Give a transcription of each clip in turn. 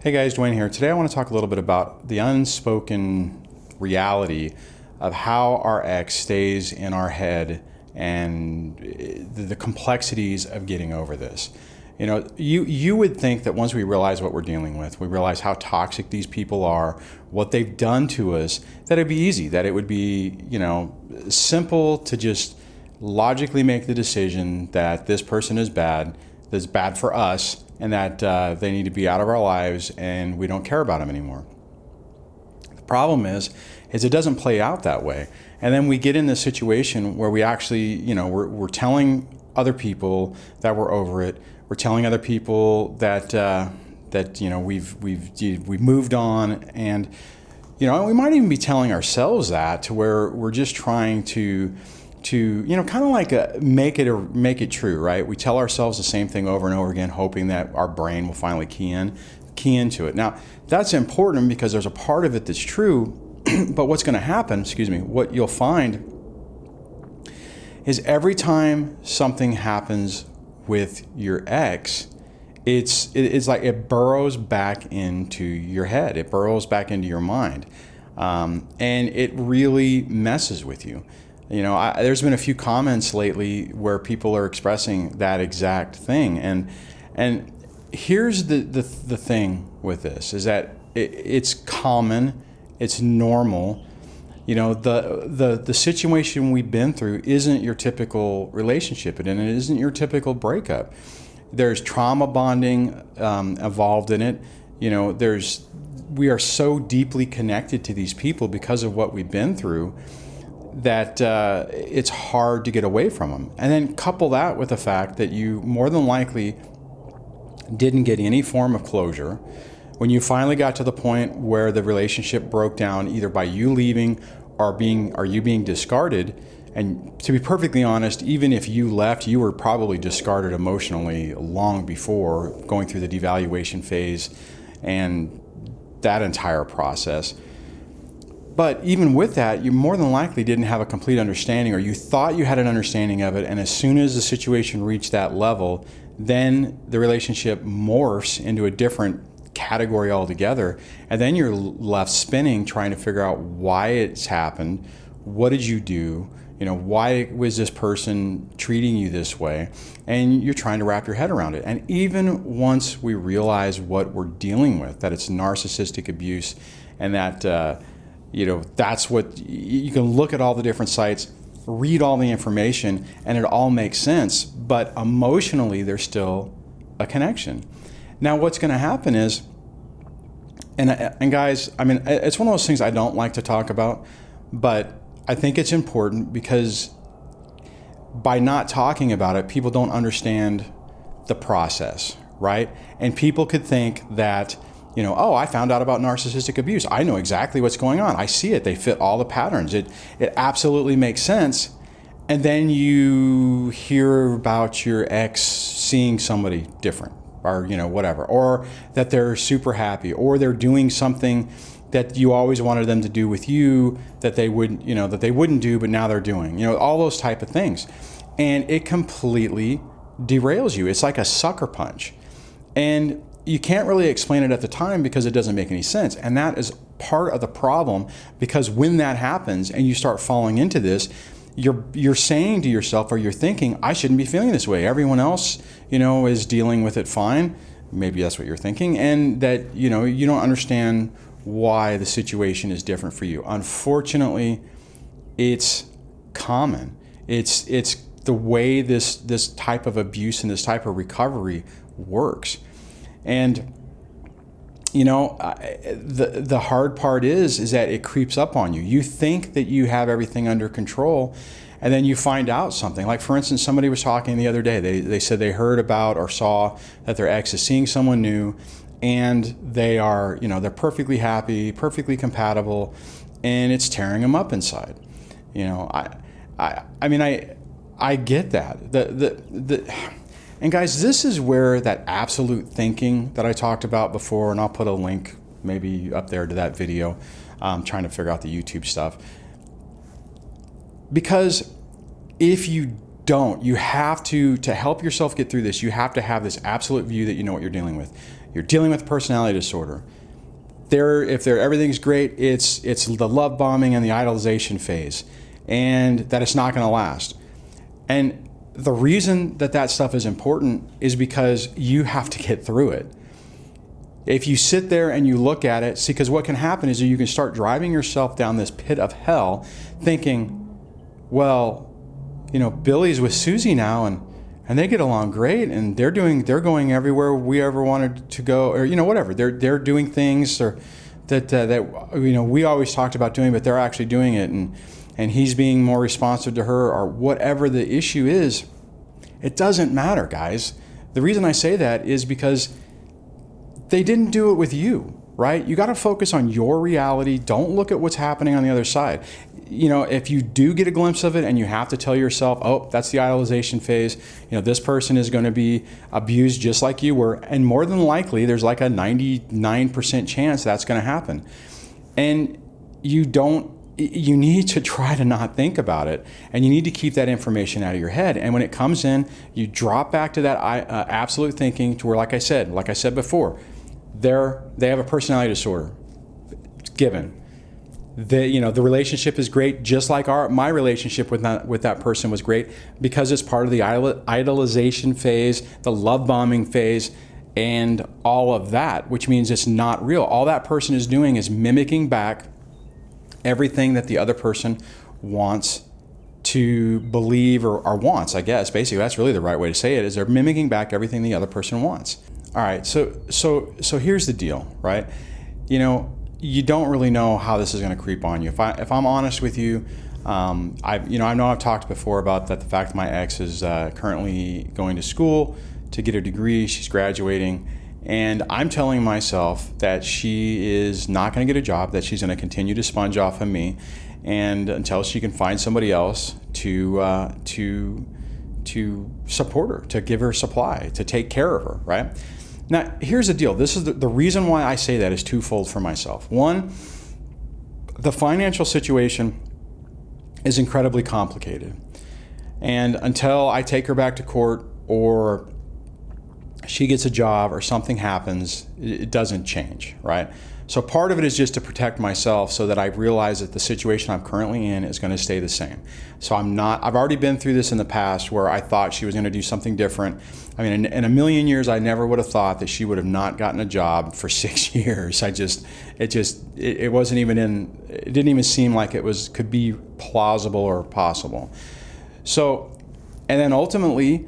Hey guys, Dwayne here. Today I want to talk a little bit about the unspoken reality of how our ex stays in our head and the complexities of getting over this. You know, you would think that once we realize what we're dealing with, we realize how toxic these people are, what they've done to us, that it'd be easy, that it would be, simple to just logically make the decision that this person is bad, that's bad for us, and that they need to be out of our lives and we don't care about them anymore. The problem is it doesn't play out that way. And then we get in this situation where we actually, we're telling other people that we're over it. We're telling other people that we've moved on, and we might even be telling ourselves that, to where we're just trying to kind of like make it true, right? We tell ourselves the same thing over and over again, hoping that our brain will finally key into it. Now, that's important because there's a part of it that's true, but what's going to happen, what you'll find is every time something happens with your ex, it's like it burrows back into your head. It burrows back into your mind, and it really messes with you. There's been a few comments lately where people are expressing that exact thing, and here's the thing with this is that it's common, it's normal. The situation we've been through isn't your typical relationship, and it isn't your typical breakup. There's trauma bonding involved in it. We are so deeply connected to these people because of what we've been through that it's hard to get away from them. And then couple that with the fact that you more than likely didn't get any form of closure. When you finally got to the point where the relationship broke down, either by you leaving or you being discarded, and to be perfectly honest, even if you left, you were probably discarded emotionally long before going through the devaluation phase and that entire process. But even with that, you more than likely didn't have a complete understanding, or you thought you had an understanding of it, and as soon as the situation reached that level, then the relationship morphs into a different category altogether, and then you're left spinning trying to figure out why it's happened. What did you do? Why was this person treating you this way? And you're trying to wrap your head around it. And even once we realize what we're dealing with, that it's narcissistic abuse, and that that's what you can look at all the different sites, read all the information, and it all makes sense. But emotionally, there's still a connection. Now, what's going to happen is, and guys, it's one of those things I don't like to talk about, but I think it's important because by not talking about it, people don't understand the process, right? And people could think that, I found out about narcissistic abuse. I know exactly what's going on. I see it. They fit all the patterns. It absolutely makes sense. And then you hear about your ex seeing somebody different, or whatever, or that they're super happy, or they're doing something that you always wanted them to do with you that they wouldn't do, but now they're doing. All those type of things, and it completely derails you. It's like a sucker punch, and you can't really explain it at the time because it doesn't make any sense. And that is part of the problem, because when that happens and you start falling into this, you're saying to yourself, or you're thinking, I shouldn't be feeling this way. Everyone else, is dealing with it fine. Maybe that's what you're thinking. And that, you don't understand why the situation is different for you. Unfortunately, it's common. It's the way this type of abuse and this type of recovery works. And the hard part is that it creeps up on you. You think that you have everything under control, and then you find out something. Like, for instance, somebody was talking the other day. They said they heard about or saw that their ex is seeing someone new, and they are, they're perfectly happy, perfectly compatible, and it's tearing them up inside. I get that. And guys, this is where that absolute thinking that I talked about before, and I'll put a link maybe up there to that video, trying to figure out the YouTube stuff. Because if you don't, you have to help yourself get through this, you have to have this absolute view that you know what you're dealing with. You're dealing with a personality disorder. If everything's great, it's the love bombing and the idolization phase, and that it's not going to last. And the reason that stuff is important is because you have to get through it. If you sit there and you look at it, see, because what can happen is you can start driving yourself down this pit of hell thinking, well, Billy's with Susie now and they get along great and they're going everywhere we ever wanted to go, or whatever. They're doing things that we always talked about doing, but they're actually doing it, and he's being more responsive to her, or whatever the issue is. It doesn't matter, guys. The reason I say that is because they didn't do it with you, right? You got to focus on your reality. Don't look at what's happening on the other side. If you do get a glimpse of it and you have to tell yourself, oh, that's the idolization phase, this person is going to be abused just like you were, and more than likely there's like a 99% chance that's going to happen. And you need to try to not think about it, and you need to keep that information out of your head. And when it comes in, you drop back to that absolute thinking, to where, like I said before, they have a personality disorder. It's given. The relationship is great, just like my relationship with that person was great, because it's part of the idolization phase, the love bombing phase, and all of that, which means it's not real. All that person is doing is mimicking back everything that the other person wants to believe, or wants, I guess. Basically, that's really the right way to say it, is they're mimicking back everything the other person wants. All right, so here's the deal, right? You don't really know how this is going to creep on you. If I'm honest with you, I know I've talked before about that, the fact that my ex is currently going to school to get a degree. She's graduating, and I'm telling myself that she is not going to get a job, that she's going to continue to sponge off of me, and until she can find somebody else to support her, to give her supply, to take care of her, right? Now, here's the deal. This is the reason why I say that is twofold for myself. One, the financial situation is incredibly complicated. And until I take her back to court, or she gets a job, or something happens, it doesn't change, right? So part of it is just to protect myself, so that I realize that the situation I'm currently in is going to stay the same. So I've already been through this in the past, where I thought she was going to do something different. I mean, in a million years, I never would have thought that she would have not gotten a job for 6 years. It wasn't even it didn't even seem like could be plausible or possible. So, and then ultimately,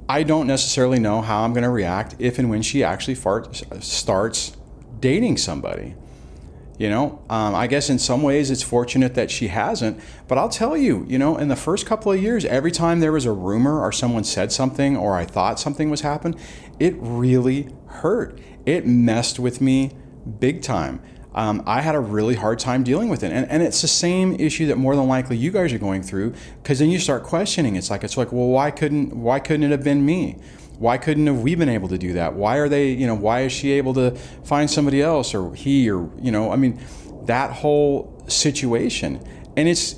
I don't necessarily know how I'm going to react if and when she actually starts dating somebody. I guess in some ways it's fortunate that she hasn't, but I'll tell you, in the first couple of years, every time there was a rumor or someone said something, or I thought something was happening, it really hurt. It messed with me big time. I had a really hard time dealing with it. And it's the same issue that more than likely you guys are going through, because then you start questioning. It's like, well, why couldn't it have been me? Why couldn't have we been able to do that? Why are they, why is she able to find somebody else, or he, or, that whole situation. And it's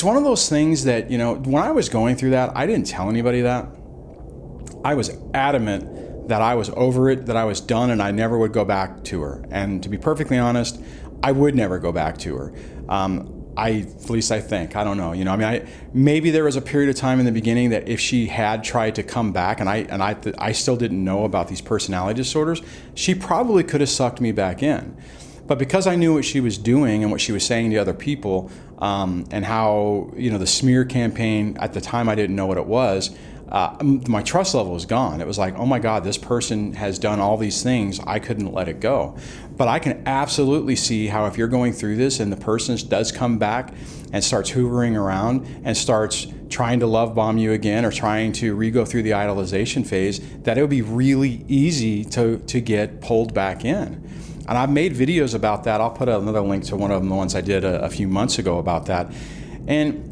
one of those things that, when I was going through that, I didn't tell anybody that. I was adamant that I was over it, that I was done, and I never would go back to her. And to be perfectly honest, I would never go back to her. At least I think. I don't know. Maybe there was a period of time in the beginning that if she had tried to come back, and I still didn't know about these personality disorders, she probably could have sucked me back in. But because I knew what she was doing and what she was saying to other people, and how, the smear campaign, at the time I didn't know what it was, my trust level was gone. It was like, oh my God, this person has done all these things. I couldn't let it go. But I can absolutely see how, if you're going through this and the person does come back and starts hoovering around and starts trying to love bomb you again, or trying to re-go through the idolization phase, that it would be really easy to get pulled back in. And I've made videos about that. I'll put another link to one of them, the ones I did a few months ago about that. And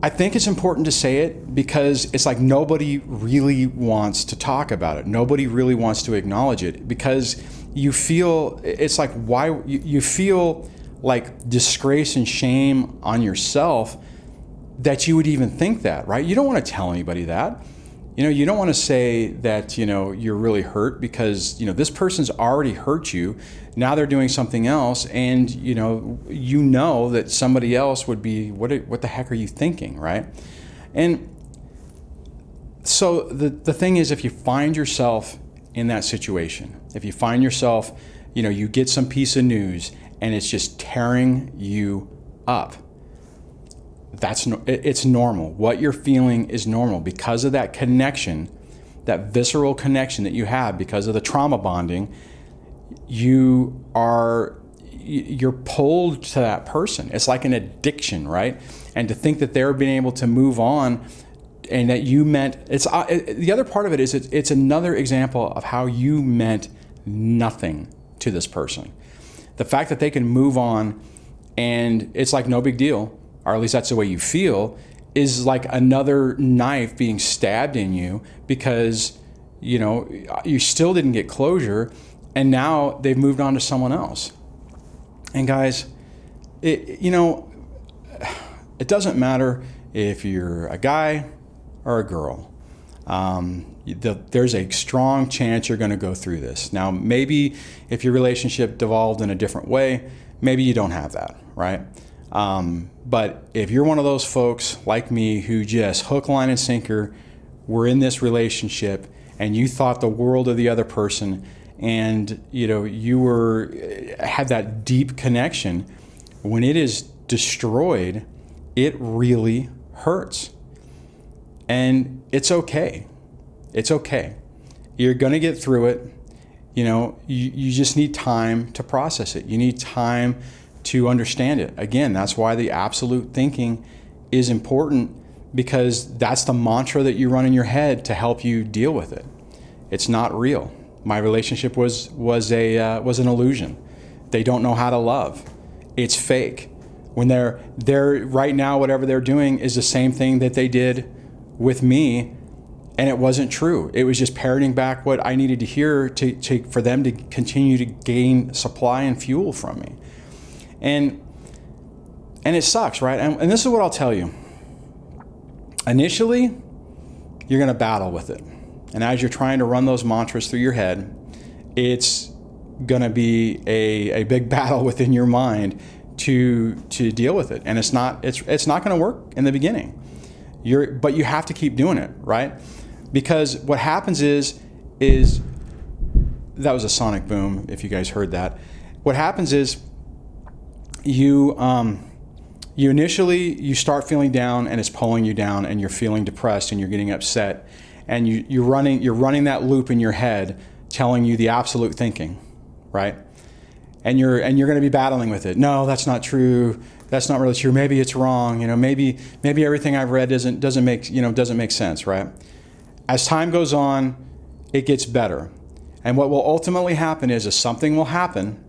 I think it's important to say it, because it's like nobody really wants to talk about it. Nobody really wants to acknowledge it, because you feel, it's like, why you feel like disgrace and shame on yourself that you would even think that, right? You don't want to tell anybody that. You don't want to say that, you're really hurt because, this person's already hurt you. Now they're doing something else, and, that somebody else would be, what the heck are you thinking, right? And so the thing is, if you find yourself in that situation, if you find yourself, you get some piece of news and it's just tearing you up, it's normal. What you're feeling is normal because of that connection, that visceral connection that you have because of the trauma bonding. You're pulled to that person. It's like an addiction, right? And to think that they're being able to move on, and that you meant the other part of it is it's another example of how you meant nothing to this person. The fact that they can move on and it's like no big deal, or at least that's the way you feel, is like another knife being stabbed in you because, you still didn't get closure, and now they've moved on to someone else. And guys, it doesn't matter if you're a guy or a girl. There's a strong chance you're going to go through this. Now, maybe if your relationship devolved in a different way, maybe you don't have that, right? But if you're one of those folks like me who just hook, line, and sinker were in this relationship and you thought the world of the other person, and you had that deep connection, when it is destroyed, it really hurts. And it's okay. It's okay. You're going to get through it. You just need time to process it. You need time to understand it. Again, that's why the absolute thinking is important, because that's the mantra that you run in your head to help you deal with it. It's not real. My relationship was an illusion. They don't know how to love. It's fake. When they're right now, whatever they're doing is the same thing that they did with me, and it wasn't true. It was just parroting back what I needed to hear for them to continue to gain supply and fuel from me. And it sucks, right? And this is what I'll tell you. Initially, you're going to battle with it. And as you're trying to run those mantras through your head, it's going to be a big battle within your mind to deal with it. And it's not going to work in the beginning. But you have to keep doing it, right? Because what happens is that was a sonic boom, if you guys heard that. What happens is you initially start feeling down, and it's pulling you down, and you're feeling depressed, and you're getting upset, and you're running that loop in your head telling you the absolute thinking, right? And you're going to be battling with it. No, that's not true. That's not really true. Maybe it's wrong. Maybe everything I've read doesn't make sense, right? As time goes on, it gets better. And what will ultimately happen is something will happen.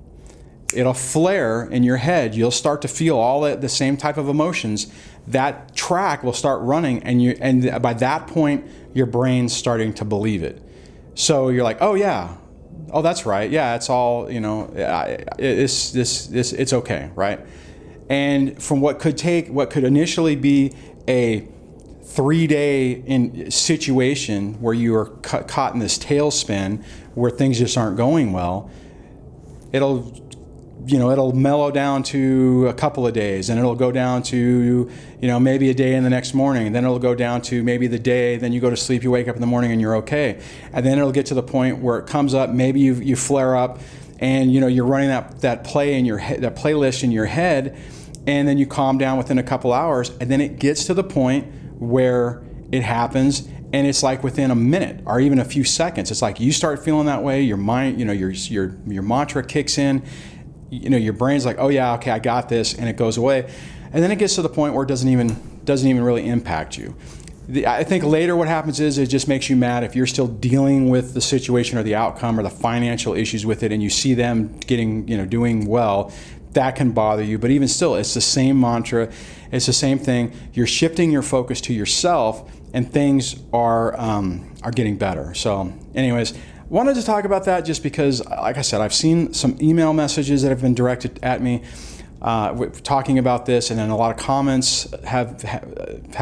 It'll flare in your head. You'll start to feel all the same type of emotions. That track will start running, and by that point, your brain's starting to believe it. So you're like, oh yeah, oh that's right, yeah, it's all it's okay, right? And from what could initially be a 3-day situation where you are caught in this tailspin where things just aren't going well, it'll mellow down to a couple of days, and it'll go down to, maybe a day in the next morning, and then it'll go down to maybe the day, then you go to sleep, you wake up in the morning and you're okay. And then it'll get to the point where it comes up, maybe you flare up, and you're running that play in your head, that playlist in your head, and then you calm down within a couple hours, and then it gets to the point where it happens, and it's like within a minute or even a few seconds, it's like you start feeling that way, your mind, your mantra kicks in, your brain's like, oh yeah, okay, I got this, and it goes away. And then it gets to the point where it doesn't even really impact you. I think later what happens is it just makes you mad if you're still dealing with the situation or the outcome or the financial issues with it, and you see them doing well. That can bother you, but even still, it's the same mantra. It's the same thing. You're shifting your focus to yourself, and things are getting better. So, anyways, wanted to talk about that just because, like I said, I've seen some email messages that have been directed at me talking about this, and then a lot of comments have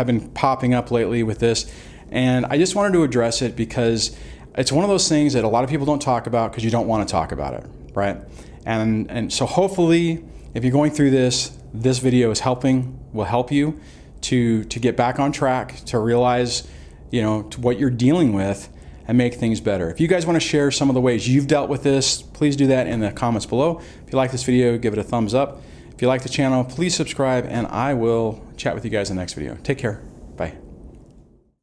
been popping up lately with this. And I just wanted to address it because it's one of those things that a lot of people don't talk about because you don't want to talk about it, right? And so hopefully, if you're going through this video will help you to get back on track, to realize, what you're dealing with and make things better. If you guys want to share some of the ways you've dealt with this, please do that in the comments below. If you like this video, give it a thumbs up. If you like the channel, please subscribe, and I will chat with you guys in the next video. Take care. Bye.